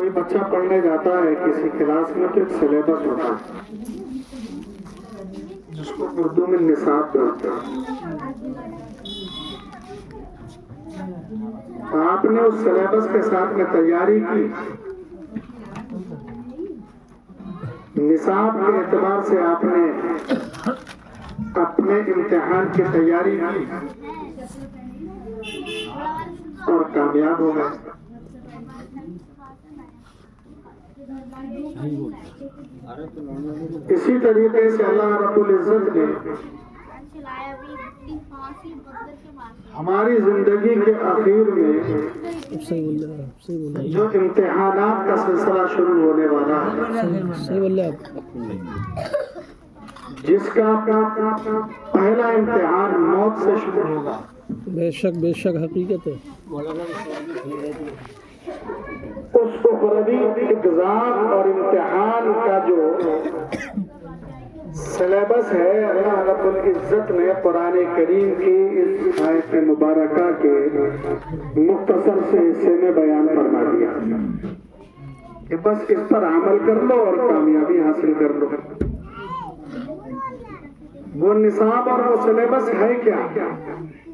کوئی بچہ پڑھنے جاتا ہے کسی کلاس میں تو ایک سلیبس ہوتا ہے جس کو اردو میں نصاب بولتے ہیں. آپ نے اس سلیبس کے ساتھ میں تیاری کی، نصاب کے اعتبار سے آپ نے اپنے امتحان کی تیاری کی اور کامیاب ہو گئے. اسی طریقے سے اللہ رب العزت نے ہماری زندگی کے آخر میں جو امتحانات کا سلسلہ شروع ہونے والا ہے، جس کا پہلا امتحان موت سے شروع ہوگا. بے شک حقیقت ہے. اس کو قرآنی اگزام اور امتحان کا جو سلیبس ہے، اللہ رب العزت نے قرآن کریم کی اس آیت مبارکہ کے مختصر سے حصے میں بیان فرما دیا کہ بس اس پر عمل کر لو اور کامیابی حاصل کر لو. وہ نصاب اور وہ سلیبس ہے کیا؟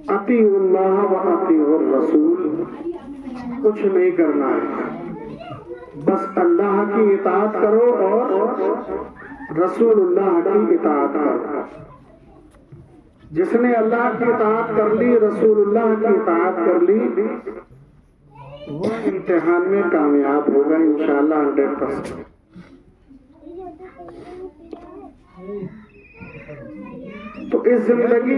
اطیعوا اللہ و اطیعوا الرسول. کچھ نہیں کرنا ہے، بس اللہ کی اطاعت کرو اور رسول اللہ کی اطاعت کرو. جس نے اللہ کی اطاعت کر لی، رسول اللہ کی اطاعت کر لی، وہ امتحان میں کامیاب ہوگا انشاءاللہ 100%. تو اس زندگی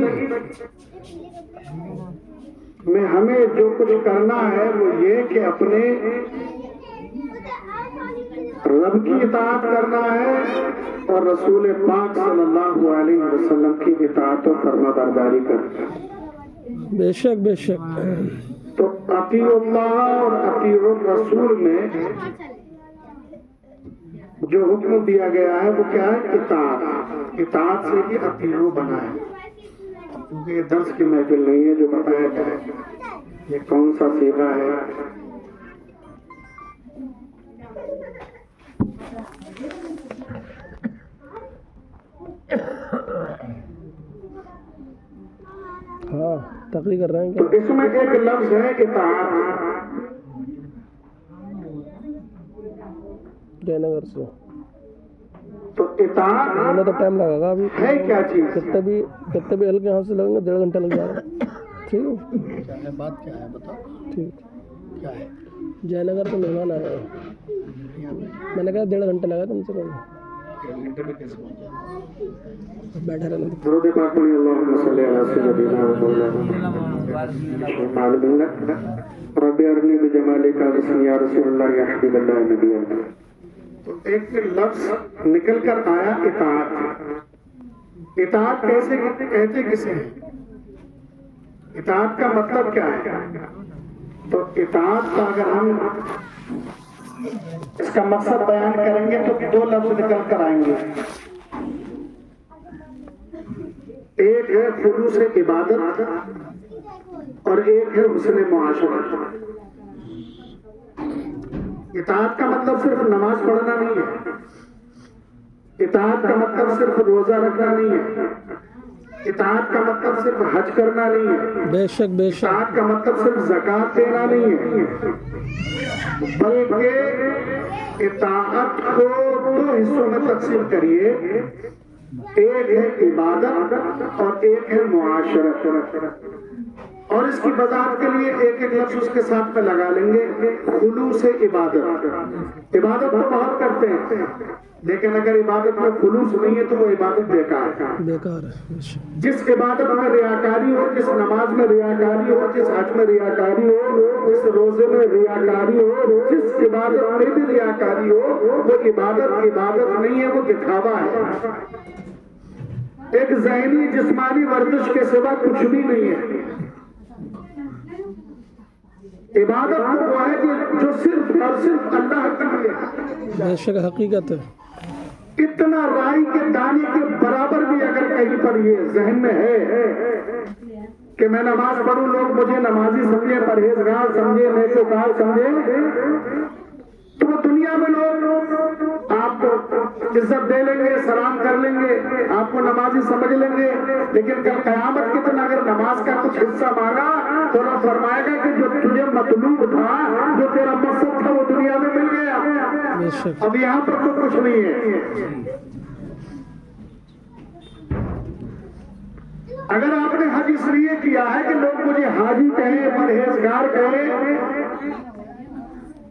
میں ہمیں جو کچھ کرنا ہے وہ یہ کہ اپنے رب کی اطاعت کرنا ہے اور رسول پاک صلی اللہ علیہ وسلم کی اطاعت و فرمانبرداری کرنا ہے. بے شک تو اطیعوا اللہ اور اطیعوا الرسول میں جو حکم دیا گیا ہے وہ کیا ہے؟ اطاعت سے ہی اطیعوا بنا ہے. کیونکہ یہ درس کی محفل نہیں ہے جو بتایا جائے یہ کون سا صیغہ ہے. ہاں تقریر کر رہے ہیں. تو اس میں ایک لفظ ہے اطاعت. جے نگر سے تو اطاعت تو ٹائم لگے گا ابھی. ہے کیا چیز؟ کتنے بھی ہلکے یہاں سے لگیں گے 1.5 گھنٹہ لگ جائے گا. ٹھیک ہے، بات کیا ہے بتاؤ. ٹھیک کیا ہے؟ جے نگر سے مہمان آیا ہے. میں نے کہا 1.5 گھنٹہ لگا کم سے کم. بیٹھے رہنا. درود پاک پڑھیں. اللہم صلی علی سیدنا محمد رب ارنی بجمالک بسم یا رسول اللہ یا حبیب اللہ نبی اللہ. تو ایک لفظ نکل کر آیا اطاعت. اطاعت کیسے کہتے کسے ہیں؟ اطاعت کا مطلب کیا ہے؟ تو اطاعت کا اگر ہم اس کا مقصد بیان کریں گے تو 2 لفظ نکل کر آئیں گے. ایک ہے خلوص عبادت اور ایک ہے حسن معاشرت. اطاعت کا مطلب صرف نماز پڑھنا نہیں ہے. اطاعت کا مطلب صرف روزہ رکھنا نہیں ہے. اطاعت کا مطلب صرف حج کرنا نہیں ہے. بے شک اطاعت کا مطلب صرف زکوٰۃ دینا نہیں ہے، بلکہ اطاعت کو 2 حصوں میں تقسیم کریے. ایک ہے عبادت اور ایک ہے معاشرت. اور اس کی وضاحت کے لیے ایک لفظ اس کے ساتھ میں لگا لیں گے. خلوص عبادت. عبادت تو بہت کرتے ہیں لیکن اگر عبادت میں خلوص نہیں ہے تو وہ عبادت بیکار ہے. جس عبادت میں ریاکاری ہو، جس نماز میں ریاکاری ہو، جس حج میں ریاکاری ہو، جس روزے میں ریاکاری ہو، جس عبادت میں بھی ریاکاری ہو، وہ عبادت نہیں ہے، وہ دکھاوا ہے. ایک ذہنی جسمانی ورزش کے سوا کچھ بھی نہیں ہے. عبادت وہ ہے جو صرف اور صرف اللہ کے لیے. بے شک حقیقت ہے. اتنا رائی کے دانے کے برابر بھی اگر کہیں پر یہ ذہن میں ہے کہ میں نماز پڑھوں، لوگ مجھے نمازی سمجھے، پرہیزگار سمجھے، نیکوکار سمجھے، تو وہ عزت دے لیں گے، سلام کر لیں گے، آپ کو نمازی سمجھ لیں گے، لیکن کل قیامت کے دن اگر نماز کا کچھ حصہ مانگا تو اللہ فرمائے گا کہ جو تجھے مطلوب تھا، جو تیرا مقصد تھا، وہ دنیا میں مل گیا، بے شک اب یہاں پر تو کچھ نہیں ہے۔ اگر آپ نے حج اس لیے کیا ہے کہ لوگ مجھے حاجی کہیں، پرہیزگار کہیں،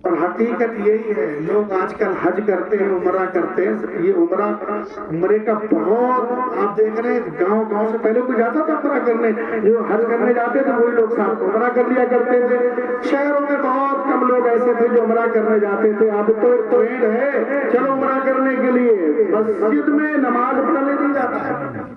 اور حقیقت یہی ہے، لوگ آج کل حج کرتے ہیں، عمرہ کرتے ہیں، یہ عمرے کا بہت آپ دیکھ رہے ہیں، گاؤں گاؤں سے پہلے کوئی جاتا تھا عمرہ کرنے، جو حج کرنے جاتے تھے وہی لوگ ساتھ عمرہ کر لیا کرتے تھے۔ شہروں میں بہت کم لوگ ایسے تھے جو عمرہ کرنے جاتے تھے۔ اب تو ایک ٹرینڈ ہے، چلو عمرہ کرنے کے لیے مسجد میں نماز پڑھنے نہیں جاتا ہے،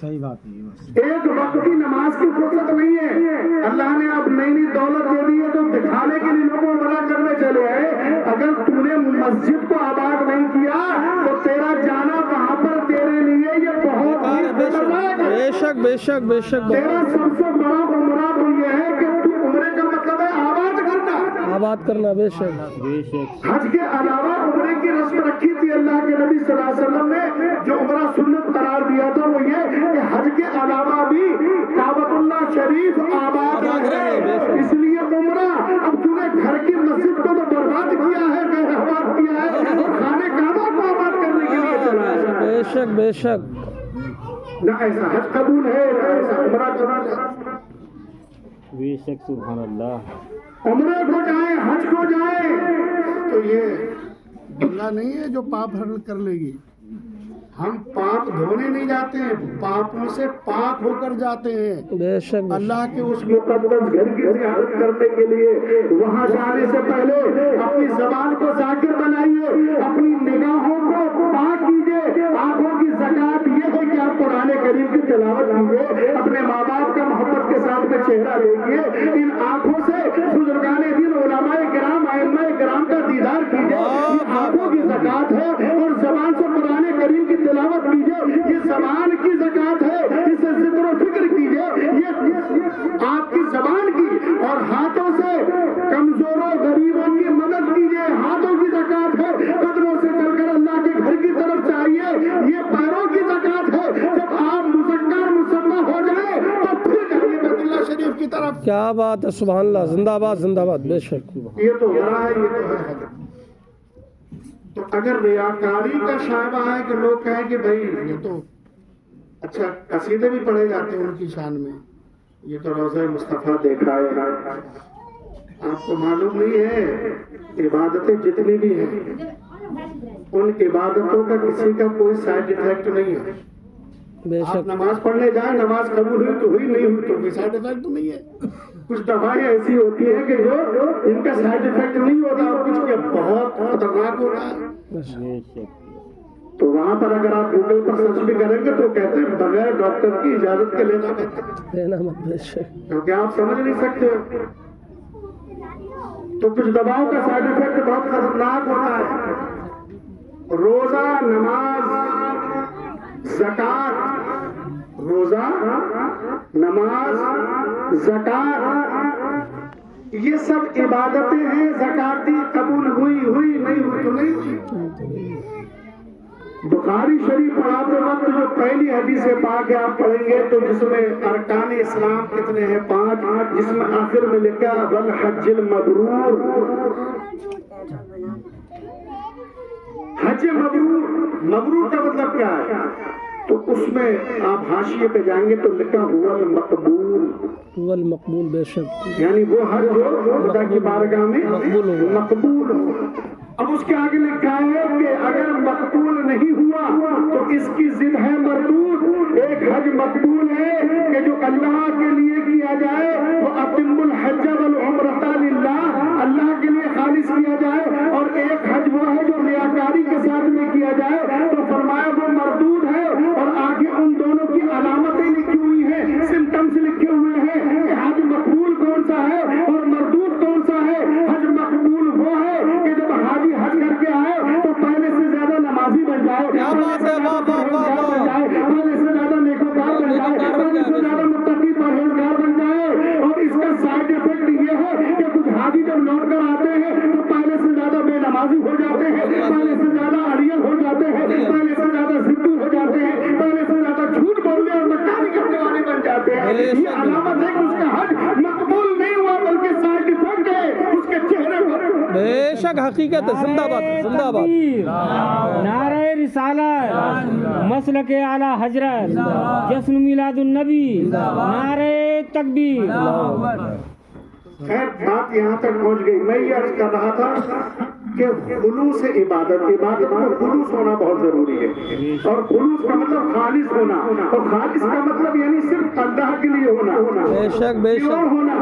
صحیح بات ہے۔ ایک وقت کی نماز کی فرصت نہیں ہے۔ اللہ نے اب نئی نئی دولت دے دی ہے تو دکھانے کے لیے لوگوں عمرہ کرنے چلے آئے۔ اگر تم نے مسجد کو آباد نہیں کیا تو تیرا جانا وہاں پر تیرے لیے یہ بہت خطرناک ہے۔ بے شک بے شک بے شک تیرا سب سے بڑا عمرہ تو یہ ہے کہ تو عمرے کا مطلب ہے آباد کرنا، آباد کرنا۔ بے شک حج کے علاوہ عمرے کی رسم رکھی تھی اللہ کے نبی صلی اللہ علیہ وسلم نے، جو عمرہ سنت قرار دیا تھا وہ یہ کہ حج کے علاوہ بھی کعبۃ اللہ شریف آباد ہے۔ اس لیے عمرہ اب تو نے گھر کی مسجد کو تو برباد کیا ہے، غیر آباد کیا ہے، اور خانے کعبہ کو آباد کرنے کے لیے چلا ہے۔ بے شک بے شک نہ ایسا حج قبول ہے، نہ ایسا عمرہ قبول ہے۔ بے شک سبحان اللہ۔ عمرے کو جائیں، حج کو جائیں تو یہ بندہ نہیں ہے جو پاپ حل کر لے گی۔ ہم پاپ دھونے نہیں جاتے ہیں، پاپوں سے پاک ہو کر جاتے ہیں۔ بے شک اللہ کے اس مقدس گھر کی زیارت کرنے کے لیے وہاں جانے سے پہلے اپنی زبان کو ذاکر بنائیے، اپنی نگاہوں کو پاک کیجیے، آنکھوں کی زکات یہ ہے کہ آپ قرآن کریم کی تلاوت کیجیے، اپنے ماں باپ کا محبت کے ساتھ میں چہرہ دیکھیے، ان آنکھوں سے بزرگان دین علماء کرام ائمہ کرام کا دیدار کیجیے، یہ آنکھوں کی زکات ہے، اور زبان سے قرآن کریم کی تلاوت کیجیے، یہ زبان کی زکات ہے، اس سے ذکر و فکر کیجیے، یہ آپ کی زبان کی، اور ہاتھوں سے کمزوروں غریبوں کی مدد کیجیے، ہاتھوں کی زکات ہے، قدموں سے چل کر اللہ کے گھر کی طرف چاہیے، یہ پیروں کی زکات ہے۔ جب آپ مذکر مسمہ ہو جائیں تو پھر جائیے بیت اللہ شریف کی طرف۔ کیا بات ہے، سبحان اللہ، زندہ آباد زندہ آباد۔ بے شک یہ تو ہو رہا ہے، یہ تو ہے۔ تو اگر ریاکاری کا شائبہ ہے کہ لوگ کہیں کہ بھائی یہ تو اچھا قصیدے بھی پڑھے جاتے ہیں ان کی شان میں، یہ تو روضہ مصطفیٰ دیکھا ہے، آپ کو معلوم نہیں ہے عبادتیں جتنی بھی ہیں ان عبادتوں کا کسی کا کوئی سائیڈ افیکٹ نہیں ہے۔ بے آپ شک نماز پڑھنے جائیں، نماز قبول ہوئی تو ہوئی، نہیں ہوئی تو کوئی سائیڈ افیکٹ نہیں ہے۔ کچھ دوائیں ایسی ہوتی ہیں کہ جو ان کا سائیڈ افیکٹ نہیں ہوتا، اور کچھ کے بہت خطرناک ہوتا ہے۔ بے شک تو وہاں پر اگر آپ گوگل پر سرچ بھی کریں گے تو کہتے ہیں بغیر ڈاکٹر کی اجازت کے لینا بہتر ہے، لینا مت۔ بے شک کیونکہ آپ سمجھ نہیں سکتے ہو۔ تو کچھ دواؤں کا سائیڈ افیکٹ بہت خطرناک ہوتا ہے۔ روزہ، نماز، زکات، روزہ، نماز، زکات، یہ سب عبادتیں ہیں۔ زکات دی قبول ہوئی، نہیں ہوئی تو نہیں ہوئی۔ بخاری شریف پڑھاتے وقت جو پہلی حدیث پاک ہے آپ پڑھیں گے تو جس میں ارکان اسلام کتنے ہیں؟ 5، جس میں آخر میں لکھا والحج المبرور، حج مبرور۔ مبرور کا مطلب کیا ہے؟ تو اس میں آپ حاشیے پہ جائیں گے تو لکھا ہوا المقبول، هو المقبول۔ بے شک یعنی وہ حج جو خدا کی بارگاہ میں مقبول ہو۔ اب اس کے آگے لکھا ہے کہ اگر مقبول نہیں ہوا تو اس کی ضد ہے مردود۔ ایک حج مقبول ہے کہ جو اللہ کے لیے کیا جائے، وہ اتم الحج والعمرۃ للہ، اللہ کے لیے خالص کیا جائے، اور ایک حج وہ ہے جو ریاکاری کے ساتھ میں کیا جائے، تو فرمایا وہ مردود ہے۔ اور آگے ان دونوں کی علامتیں لکھی ہوئی ہیں، سمٹمز لکھے ہوئے ہیں کہ حج مقبول کون سا ہے اور مردود کون سا ہے۔ حج مقبول وہ ہے کہ جب حاجی حج کر کے آئے تو پہلے سے زیادہ نمازی بن جائے، پہلے سے زیادہ نیکوکار بن جائے، پہلے سے زیادہ متقی پرہیزگار بن جائے۔ اور اس کا سائیڈ افیکٹ یہ ہے کہ کچھ حاجی جب لوٹ کر آتے ہیں تو پہلے سے زیادہ بے نمازی ہو جاتے ہیں، پہلے سے زیادہ اڑیل ہو ہو جاتے ہیں, پہلے سے زیادہ ضدی ہو جاتے ہیں, پہلے سے زیادہ جھوٹ بولنے اور مکاری کرنے والے بن جاتے ہیں. یہ علامت ہے کہ اس کا حج مقبول نہیں ہوا بلکہ سائڈ افیکٹ ہے اس کے چہرے پر. بے شک حقیقت ہے. زندہ باد زندہ باد. نعرہ رسالت, مسلک اعلی حضرت, جشن میلاد النبی, نعرہ تکبیر. خیر بات یہاں تک پہنچ گئی. میں یہ عرض کر رہا تھا کہ خلوص عبادت میں خلوص ہونا بہت ضروری ہے, اور خلوص کا مطلب خالص ہونا, اور خالص کا مطلب یعنی صرف اللہ کے لیے ہونا. بے شک بے شک. پیور ہونا.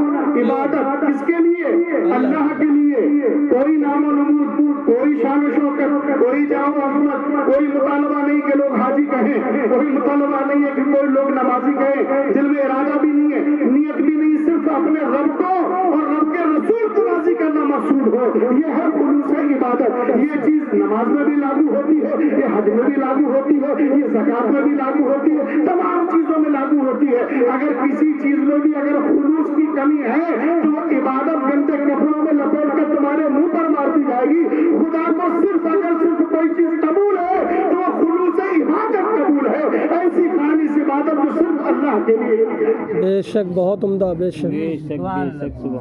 عبادت کس کے لیے؟ اللہ کے لیے. کوئی نام و نمود, کوئی شان و شوکت, کوئی جاؤ عظمت, کوئی مطالبہ نہیں کہ لوگ حاجی کہیں, کوئی مطالبہ نہیں ہے کہ کوئی لوگ نمازی کہیں, دل میں ارادہ بھی نہیں ہے, نیت بھی نہیں, صرف اپنے رب کو اور رب کے رسول کو راضی کرنا مقصود ہو. یہ ہے خلوص عبادت. یہ چیز نماز میں بھی لاگو ہوتی ہے, یہ حج میں بھی لاگو ہوتی ہے, یہ زکات میں بھی لاگو ہوتی ہے, تمام چیزوں میں لاگو ہوتی ہے. اگر کسی چیز میں بھی اگر خلوص کی کمی ہے تو وہ عبادت گندے کپڑوں میں لپیٹ کر تمہارے منہ پر مار دی جائے گی. خدا کو صرف اگر صرف کوئی چیز قبول ہے تو وہ خلوص عبادت قبول ہے. ایسی خالص عبادت جو صرف اللہ کے لیے ہے. بے شک بہت عمدہ. بے شک. بے شک سبحان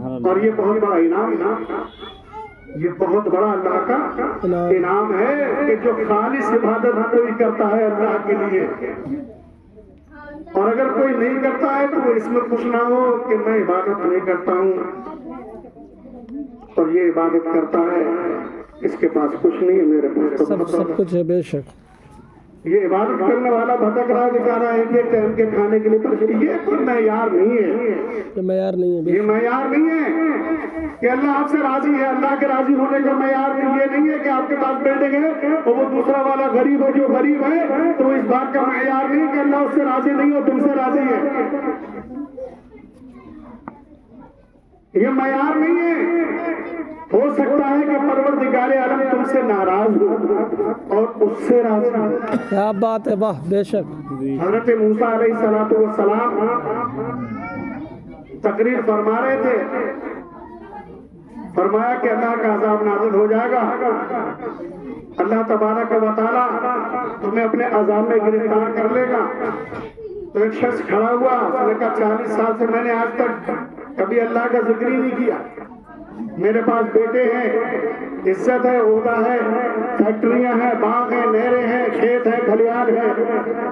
اللہ. اور یہ بہت بڑا انعام, یہ بہت بڑا اللہ کا انعام ہے کہ جو خالص عبادت کوئی کرتا ہے اللہ کے لیے, اور اگر کوئی نہیں کرتا ہے تو وہ اس میں خوش نہ ہو کہ میں عبادت نہیں کرتا ہوں اور یہ عبادت کرتا ہے, اس کے پاس کچھ نہیں ہے, میرے پاس تو سب کچھ ہے. بے شک. یہ عبادت کرنے والا بھٹک رہا ہے بیچارہ ہے کہ ٹائم کے کھانے کے لیے, یہ کوئی معیار نہیں ہے. یہ معیار نہیں ہے. یہ معیار نہیں ہے کہ اللہ آپ سے راضی ہے. اللہ کے راضی ہونے کا معیار یہ نہیں ہے کہ آپ کے پاس بلڈنگ ہے اور وہ دوسرا والا غریب ہے جو غریب ہے, تو اس بات کا معیار نہیں کہ اللہ اس سے راضی نہیں ہو, تم سے راضی ہے. یہ معیار نہیں ہے. ہو سکتا ہے کہ پروردگار عالم تم سے ناراض ہو اور اس سے راضی ہو. کیا بات ہے. واہ. بے شک. حضرت موسیٰ علیہ السلام تقریر فرما رہے تھے, فرمایا کہ اللہ کا عذاب نازل ہو جائے گا, اللہ تبارک و تعالیٰ تمہیں اپنے عذاب میں گرفتار کر لے گا. تو ایک شخص کھڑا ہوا, اس نے کہا 40 سال سے میں نے آج تک کبھی اللہ کا ذکر ہی نہیں کیا. میرے پاس بیٹے ہیں, عزت ہے, عہدہ ہے, فیکٹریاں ہیں, باغ ہیں, نہریں ہیں, کھیت ہیں, کھلیان ہیں,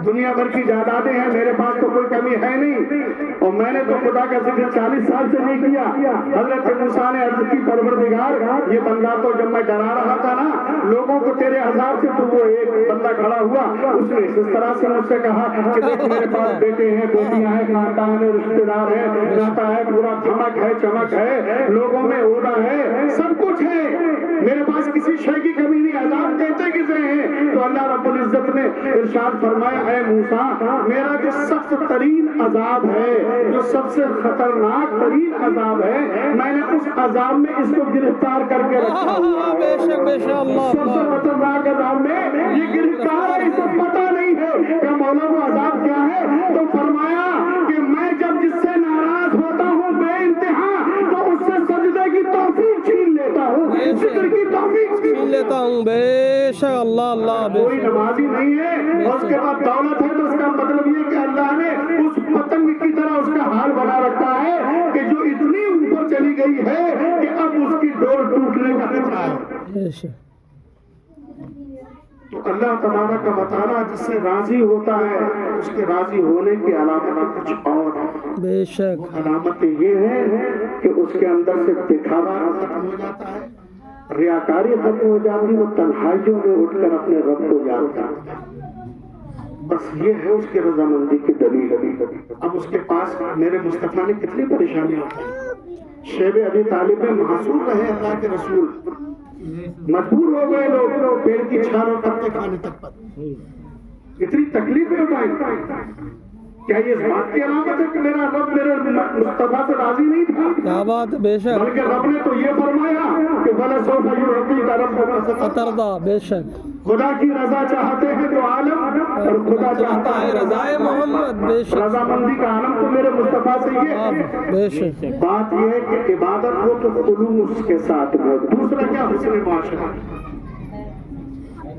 دنیا بھر کی جائیدادیں ہیں, میرے پاس تو کوئی کمی ہے نہیں, اور میں نے تو خدا کا ذکر 40 سال سے نہیں کیا. حضرت موسیٰ نے عرض کی پروردگار یہ بندہ تو جب میں ڈرا رہا تھا نا لوگوں کو تیرے عذاب سے, تو وہ ایک بندہ کھڑا ہوا, اس نے اس طرح سے مجھ سے کہا کہ دیکھ میرے پاس بیٹے ہیں, بیٹیاں ہیں, خاندان ہے, رشتے دار ہیں, رہتا ہے, پورا دھمک ہے, چمک ہے, لوگوں میں عہدہ ہے, سب کچھ ہے, میرے پاس کسی شے کی کمی نہیں. عذاب کہتے کسے ہیں؟ تو اللہ رب العزت نے ارشاد فرمایا اے موسیٰ میرا جو سخت ترین عذاب ہے, جو سب سے خطرناک ترین عذاب ہے, میں نے اس عذاب میں اس کو گرفتار کر کے رکھا. بے شک. بے شک. اللہ. سب سے خطرناک عذاب میں یہ گرفتار ہے, اسے پتہ نہیں ہے کہ مولا وہ عذاب کیا ہے. تو فرمایا کہ میں جب جس سے ناراض ہوتا ہوں بے انتہا تو اس سے سجدے کی توفیق چھین لیتا ہوں, ذکر کی توفیق چھین لیتا ہوں. بے شک. اللہ. اللہ. کوئی نمازی نہیں ہے اور اس کے بعد دولت ہے, تو اس کا مطلب یہ کہ اللہ نے اس پتنگ کی طرح اس کا حال بنا رکھا ہے کہ جو اتنی اوپر چلی گئی ہے کہ اب اس کی ڈور ٹوٹنے کا خطرہ ہے. بے شک. تو اللہ تبارک و تعالیٰ جس سے راضی ہوتا ہے اس کے راضی ہونے کی علامت کچھ اور ہے. بے شک. علامت یہ ہے کہ اس کے اندر سے دکھاوا ختم ہو جاتا ہے, ریاکاری ختم ہو جاتی, وہ تنہائیوں میں اٹھ کر اپنے رب کو یاد کرتا ہے. بس یہ ہے اس کی رضامندی کی دلیل. اب اس کے پاس میرے مصطفیٰ نے کتنی پریشانیاں اٹھائی. شیب ابی طالب میں محصور رہے اللہ کے رسول, مجبور ہو گئے لوگ پیڑ کی چھال اور پتے کھانے تک پر, اتنی تکلیفیں اٹھائیں. کیا یہ اس بات کی علامت ہے کہ میرا رب میرے مصطفیٰ سے راضی نہیں تھا؟ کیا بات. بے شک. بلکہ رب نے تو یہ فرمایا کہ وَلَسَوْفَ يُعْطِيكَ رَبُّكَ فترضى. بے شک. خدا کی رضا چاہتے ہیں تو عالم, اور خدا چاہتا ہے رضائے محمد. بے شک. رضامندی کا عالم تو میرے مصطفیٰ سے یہ ہے. بے شک. بات یہ ہے کہ عبادت ہو تو خلوص کے ساتھ ہو. دوسرا کیا؟ حسن معاشرہ.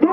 2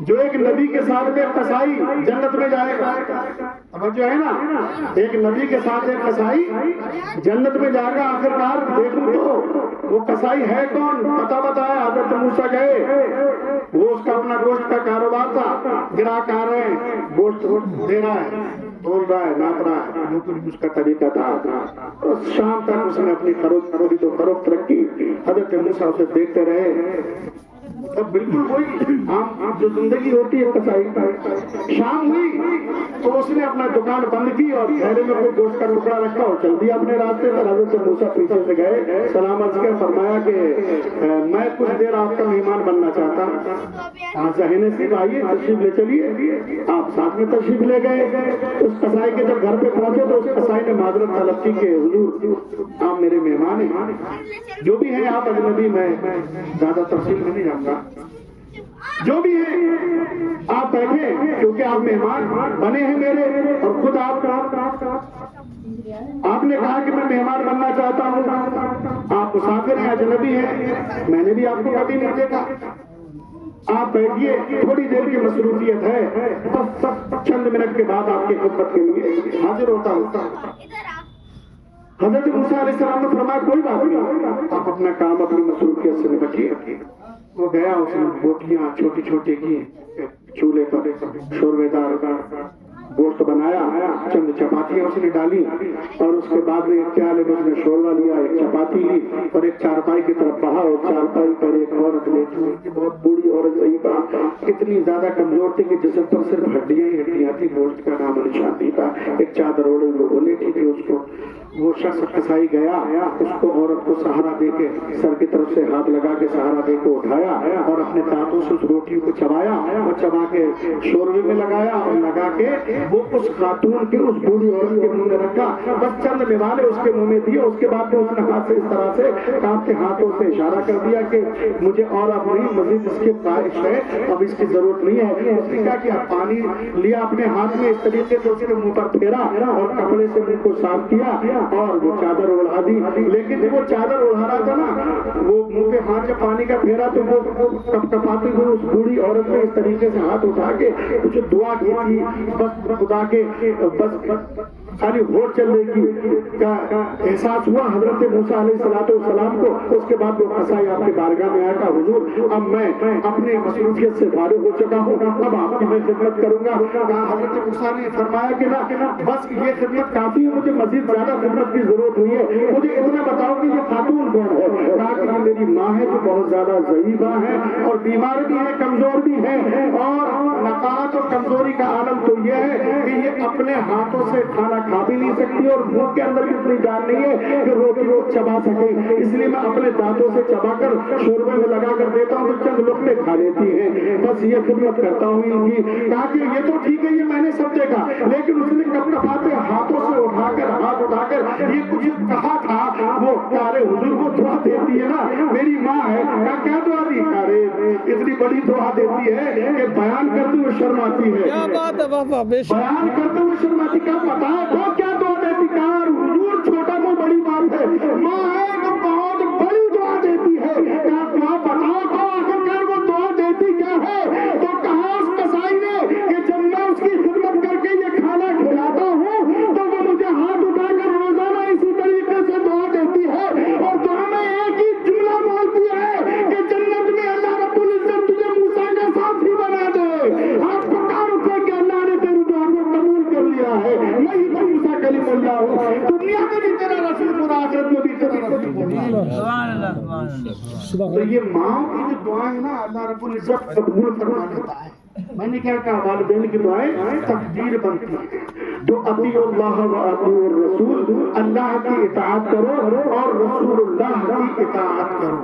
جو ایک نبی کے ساتھ ایک قصائی جنت میں جائے گا، اب جو ہے نا ایک نبی کے ساتھ ایک قصائی جنت میں جائے گا، آخرکار دیکھوں تو وہ قصائی ہے کون؟ پتہ بتایا، حضرت موسیٰ گئے، وہ اس کا اپنا گوشت کا کاروبار تھا، گراہک آ رہے ہیں، گوشت دے رہا ہے، تول رہا ہے، ناپ رہا ہے، جو کچھ اس کا طریقہ تھا، اور شام تک اس نے اپنی فروخت رکھی، حضرت موسیٰ اسے دیکھتے رہے، اب بالکل وہی عام جو زندگی ہوتی ہے قصائی، شام ہوئی تو اس نے اپنا دکان بند کی اور تھیلے میں کوئی گوشت کا ٹکڑا رکھا اور چل دیا اپنے راستے پر۔ حضرت موسیٰ پیچھے سے گئے، سلام عرض کیا، فرمایا کہ میں کچھ دیر آپ کا مہمان بننا چاہتا ہوں، ذہن سے آئیے، تشریف لے چلیے۔ آپ ساتھ میں تشریف لے گئے، اس قصائی کے جب گھر پہ پہنچے تو اس قصائی نے معذرت طلب کی کہ حضور آپ میرے مہمان ہیں، جو بھی ہیں آپ اجنبی، میں زیادہ تفصیل میں نہیں جاؤں گا، جو بھی ہیں آپ بیٹھے، کیونکہ آپ مہمان بنے ہیں میرے، اور خود آپ نے کہا کہ میں مہمان بننا چاہتا ہوں، آپ مسافر ہیں، اجنبی ہیں، میں نے بھی آپ کو کبھی نہیں دیکھا، آپ بیٹھیے، تھوڑی دیر کی مصروفیت ہے، بس چند منٹ کے بعد آپ کی خدمت کے لیے حاضر ہوتا ہوں۔ حضرت موسیٰ علیہ السلام نے فرمایا کوئی بات نہیں، آپ اپنا کام اپنی مصروفیت سے نپٹیے۔ وہ گیا، اس نے بوٹیاں چھوٹی چھوٹی کی، چولہے پر شوربے دار گوشت بنایا، چند چپاتیاں اس نے ڈالی، اور اس کے بعد میں ایک پیالے میں اس نے شوربہ لیا، ایک چپاتی لی اور ایک چارپائی کی طرف بڑھا، اور چارپائی پر ایک عورت لیٹی ہوئی، بہت بوڑھی عورت، ضعیفہ، اتنی زیادہ کمزور تھی کہ جسم پر صرف ہڈیاں ہی ہڈیاں تھی، گوشت کا نام نشان نہیں تھا، ایک چادر اوڑے وہ لیٹی تھی۔ اس کو وہ شخص قصائی گیا، اس کو عورت کو سہارا دے کے سر کی طرف سے ہاتھ لگا کے سہارا دے کے اٹھایا اور اپنے دانتوں سے اس روٹی کو چبایا اور چبا کے شوربے میں لگایا اور لگا کے وہ اس خاتون کے اس بوڑھی عورت کے منہ میں رکھا، بس چند نوالے اس کے منہ میں دیے، اس کے بعد اس نے ہاتھ سے اس طرح سے کانپتے ہاتھوں سے اشارہ کر دیا کہ مجھے اور اب نہیں، مزید اس کی خواہش ہے، اب اس کی ضرورت نہیں ہے۔ اس نے کیا کیا، پانی لیا اپنے ہاتھ میں، اس طریقے سے اس کے منہ پر پھیرا اور کپڑے سے منہ کو صاف کیا اور وہ چادر اڑا دی۔ لیکن جب وہ چادر اڑا رہا تھا نا، وہ منہ پہ ہاتھ جب پانی کا پھیرا تو وہ کپ کپاتے ہوئے اس بوڑھی عورت نے اس طریقے سے ہاتھ اٹھا کے کچھ دعا کی تھی، بس خدا کے بس خالی ہوٹ چلنے کی کا احساس ہوا حضرت موسیٰ علیہ السلام کو۔ اس کے بعد وہ قصائی آپ کے بارگاہ میں آیا، کہا حضور اب میں اپنے مصروفیت سے فارغ ہو چکا ہوں، اب آپ کی میں خدمت کروں گا۔ کہا حضرت موسیٰ نے فرمایا کہ نہ، بس یہ خدمت کافی ہے، مجھے مزید زیادہ خدمت کی ضرورت نہیں ہے، مجھے اتنا بتاؤ کہ یہ خاتون کون ہے۔ کہا کہ یہ میری ماں ہے جو بہت زیادہ ضعیفہ ہے اور بیمار بھی ہے، کمزور بھی ہے، اور نقاہت اور کمزوری کا عالم تو یہ ہے کہ یہ اپنے ہاتھوں سے کھانا کھا بھی نہیں سکتی اور منہ کے اندر بھی اتنی جان نہیں ہے کہ روٹی کو چبا سکے، اس لیے میں اپنے دانتوں سے چبا کر شوربے میں لگا کر دیتا ہوں تو چند لقمے کھا لیتی ہے، بس یہ خدمت کرتا ہوں ان کی۔ کہا کہ یہ تو ٹھیک ہے، یہ میں نے سب دیکھا، لیکن اس نے کپ کپاتے ہاتھوں سے اٹھا کر ہاتھ اٹھا کر یہ کچھ کہا تھا، وہ کارے حضور کو دعا دیتی ہے نا، میری ماں ہے، کیا دعا دی؟ کارے اتنی بڑی دعا دیتی ہے کہ بیان کرتے ہوئے شرم آتی ہے، بیان کرتے ہوئے شرم آتی، کیا پتا ہے وہ کیا دعا دیتی؟ کار حضور چھوٹا وہ بڑی بات ہے، ماں ہے تو بہت بڑی دعا دیتی ہے، کیا دعا بتاؤ تو آخر وہ دعا دیتی کیا ہے؟ تو کہا اس قصائی نے کہ جب میں اس کی خدمت کر کے یہ کھانا کھلاتا ہوں تو وہ مجھے ہاتھ اٹھا کر روزانہ اسی طریقے سے دعا دیتی ہے، اور دعا میں ایک ہی جملہ بولتی ہے کہ جنت میں اللہ رب العزت تجھے موسیٰ کا ساتھی بنا دے۔ آپ پکار اٹھے کہ اللہ نے تیری دعا کو قبول کر لیا ہے، میں ہی تو موسیٰ کلیم اللہ ہوں، دنیا میں بھی تیرا رسول اور آخرت میں بھی تیرا رسول۔ تو یہ ماں کی جو دعائیں نا اللہ رب العزت قبول فرما لیتا ہے۔ میں نے کیا کہا، والدین کی دعائیں تقدیر بنتی ہیں۔ تو اطیعوا اللہ و اطیعوا الرسول، اللہ کی اطاعت کرو اور رسول اللہ کی اطاعت کرو۔